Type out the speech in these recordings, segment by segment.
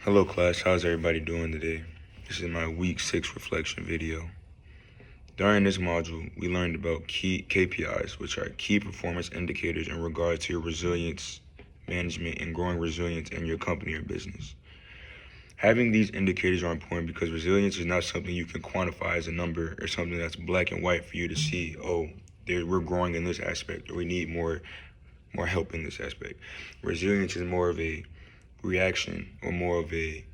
Hello class, how's everybody doing today? This is my week 6 reflection video. During this module, we learned about key KPIs, which are key performance indicators in regards to your resilience management and growing resilience in your company or business. Having these indicators are important because resilience is not something you can quantify as a number or something that's black and white for you to see, we're growing in this aspect or we need more help in this aspect. Resilience is more of a reaction or more of a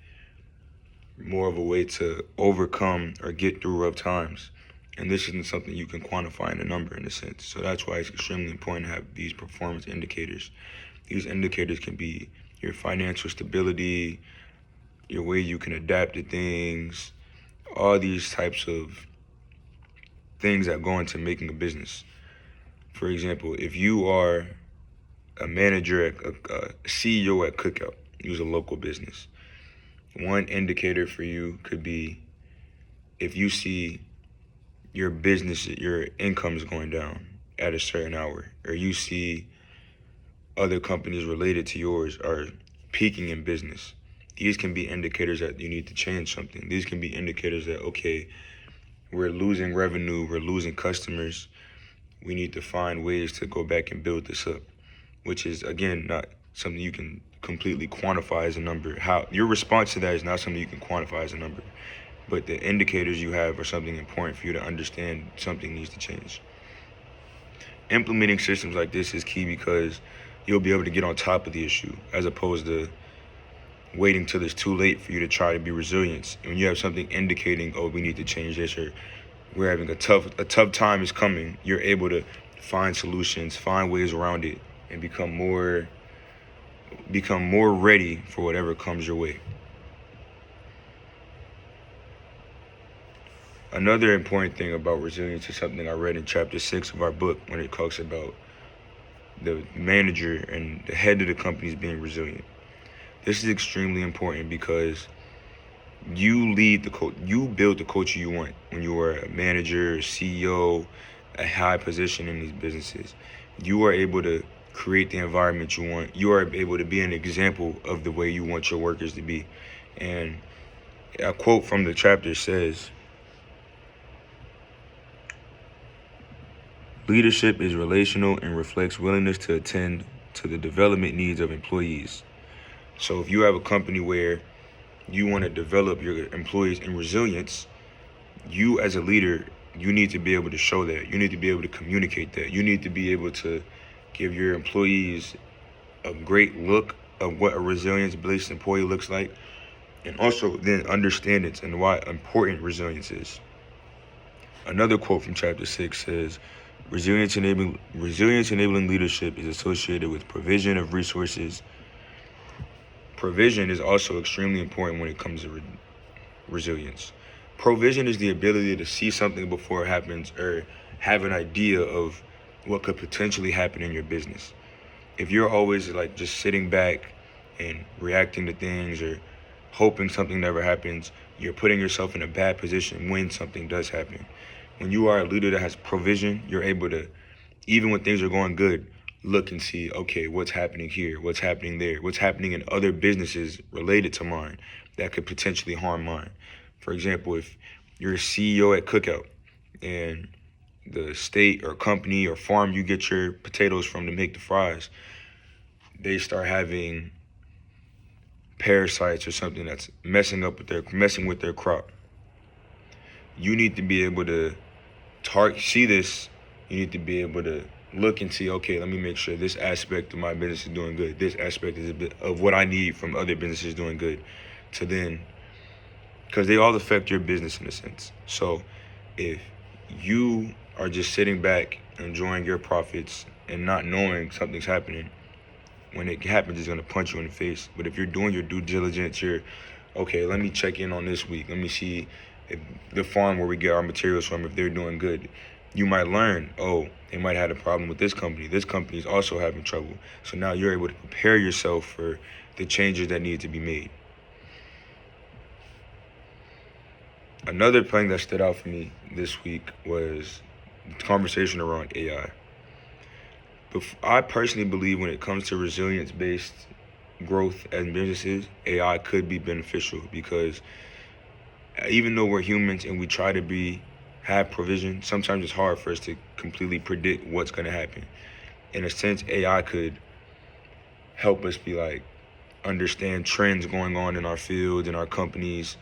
way to overcome or get through rough times. And this isn't something you can quantify in a number in a sense. So that's why it's extremely important to have these performance indicators. These indicators can be your financial stability, your way you can adapt to things, all these types of things that go into making a business. For example, if you are a manager, a CEO at Cookout, use a local business. One indicator for you could be if you see your business, your income is going down at a certain hour, or you see other companies related to yours are peaking in business. These can be indicators that you need to change something. These can be indicators that, okay, we're losing revenue, we're losing customers. We need to find ways to go back and build this up, which is, again, not something you can completely quantify as a number. How your response to that is not something you can quantify as a number, but the indicators you have are something important for you to understand something needs to change. Implementing systems like this is key because you'll be able to get on top of the issue as opposed to waiting till it's too late for you to try to be resilient. And when you have something indicating, oh, we need to change this, or we're having a tough time is coming, you're able to find solutions, find ways around it, and become more ready for whatever comes your way. Another important thing about resilience is something I read in chapter 6 of our book when it talks about the manager and the head of the companies being resilient. This is extremely important because you build the culture you want when you are a manager, CEO, a high position in these businesses. You are able to create the environment you want. You are able to be an example of the way you want your workers to be. And a quote from the chapter says, "Leadership is relational and reflects willingness to attend to the development needs of employees." So if you have a company where you want to develop your employees in resilience, you as a leader, you need to be able to show that. You need to be able to communicate that. You need to be able to give your employees a great look of what a resilience-based employee looks like, and also then understand it and why important resilience is. Another quote from chapter 6 says, resilience enabling leadership is associated with provision of resources. Provision is also extremely important when it comes to resilience. Provision is the ability to see something before it happens or have an idea of what could potentially happen in your business. If you're always like just sitting back and reacting to things or hoping something never happens, you're putting yourself in a bad position when something does happen. When you are a leader that has provision, you're able to, even when things are going good, look and see, okay, what's happening here, what's happening there, what's happening in other businesses related to mine that could potentially harm mine. For example, if you're a CEO at Cookout and the state or company or farm you get your potatoes from to make the fries, they start having parasites or something that's messing with their crop. You need to be able to see this. You need to be able to look and see, okay, let me make sure this aspect of my business is doing good. This aspect is a bit of what I need from other businesses doing good. To then, because they all affect your business in a sense. So if you are just sitting back enjoying your profits and not knowing something's happening, when it happens, it's going to punch you in the face. But if you're doing your due diligence, okay, let me check in on this week. Let me see if the farm where we get our materials from, if they're doing good. You might learn, they might have had a problem with this company. This company is also having trouble. So now you're able to prepare yourself for the changes that need to be made. Another thing that stood out for me this week was the conversation around AI. I personally believe when it comes to resilience-based growth as businesses, AI could be beneficial because even though we're humans and we try to have provision, sometimes it's hard for us to completely predict what's going to happen. In a sense, AI could help us be like understand trends going on in our field, in our companies,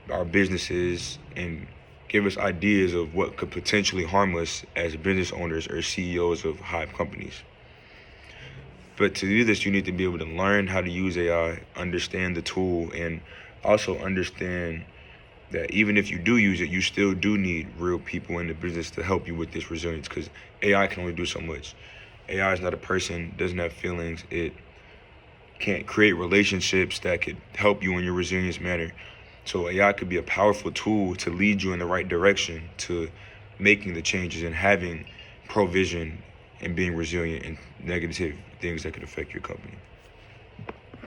our businesses, and give us ideas of what could potentially harm us as business owners or CEOs of high companies. But to do this, you need to be able to learn how to use AI, understand the tool, and also understand that even if you do use it, you still do need real people in the business to help you with this resilience, because AI can only do so much. AI is not a person, doesn't have feelings. It can't create relationships that could help you in your resilience manner. So AI could be a powerful tool to lead you in the right direction to making the changes and having provision and being resilient in negative things that could affect your company.